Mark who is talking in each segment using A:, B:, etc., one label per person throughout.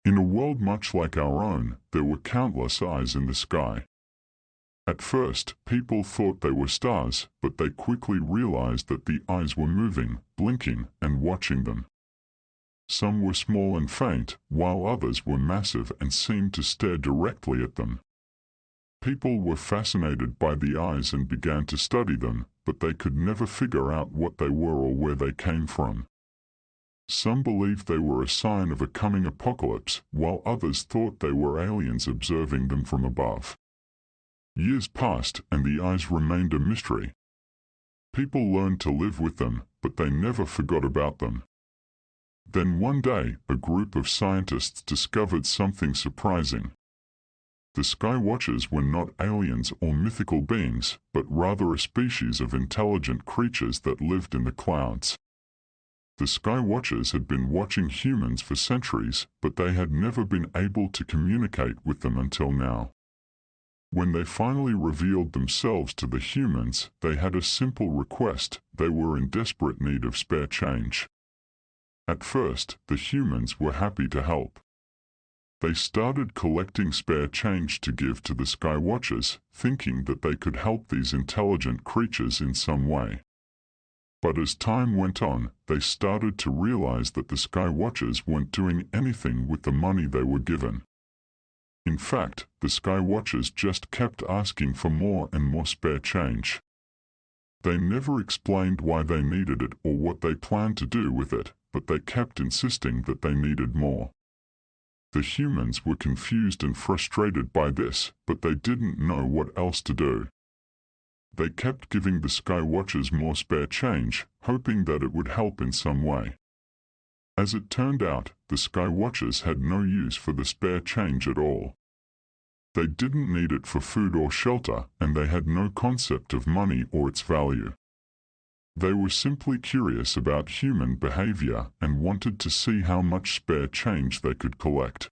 A: In a world much like our own, there were countless eyes in the sky. At first, people thought they were stars, but they quickly realized that the eyes were moving, blinking, and watching them. Some were small and faint, while others were massive and seemed to stare directly at them. People were fascinated by the eyes and began to study them, but they could never figure out what they were or where they came from. Some believed they were a sign of a coming apocalypse, while others thought they were aliens observing them from above. Years passed, and the eyes remained a mystery. People learned to live with them, but they never forgot about them. Then one day, a group of scientists discovered something surprising. The Sky Watchers were not aliens or mythical beings, but rather a species of intelligent creatures that lived in the clouds. The Sky Watchers had been watching humans for centuries, but they had never been able to communicate with them until now. When they finally revealed themselves to the humans, they had a simple request. They were in desperate need of spare change. At first, the humans were happy to help. They started collecting spare change to give to the Sky Watchers, thinking that they could help these intelligent creatures in some way. But as time went on, they started to realize that the Sky Watchers weren't doing anything with the money they were given. In fact, the Sky Watchers just kept asking for more and more spare change. They never explained why they needed it or what they planned to do with it, but they kept insisting that they needed more. The humans were confused and frustrated by this, but they didn't know what else to do. They kept giving the Sky Watchers more spare change, hoping that it would help in some way. As it turned out, the Sky Watchers had no use for the spare change at all. They didn't need it for food or shelter, and they had no concept of money or its value. They were simply curious about human behavior and wanted to see how much spare change they could collect.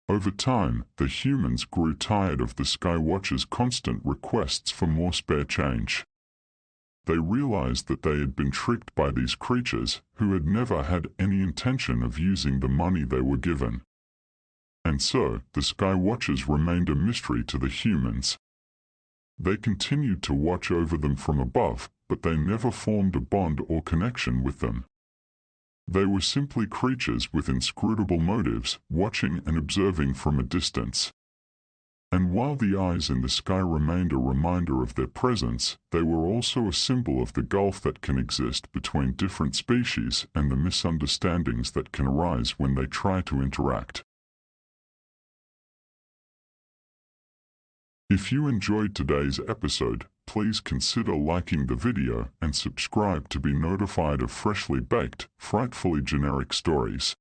A: Over time, the humans grew tired of the Sky Watchers' constant requests for more spare change. They realized that they had been tricked by these creatures, who had never had any intention of using the money they were given. And so, the Sky Watchers remained a mystery to the humans. They continued to watch over them from above, but they never formed a bond or connection with them. They were simply creatures with inscrutable motives, watching and observing from a distance. And while the eyes in the sky remained a reminder of their presence, they were also a symbol of the gulf that can exist between different species and the misunderstandings that can arise when they try to interact. If you enjoyed today's episode, please consider liking the video and subscribe to be notified of freshly baked, frightfully generic stories.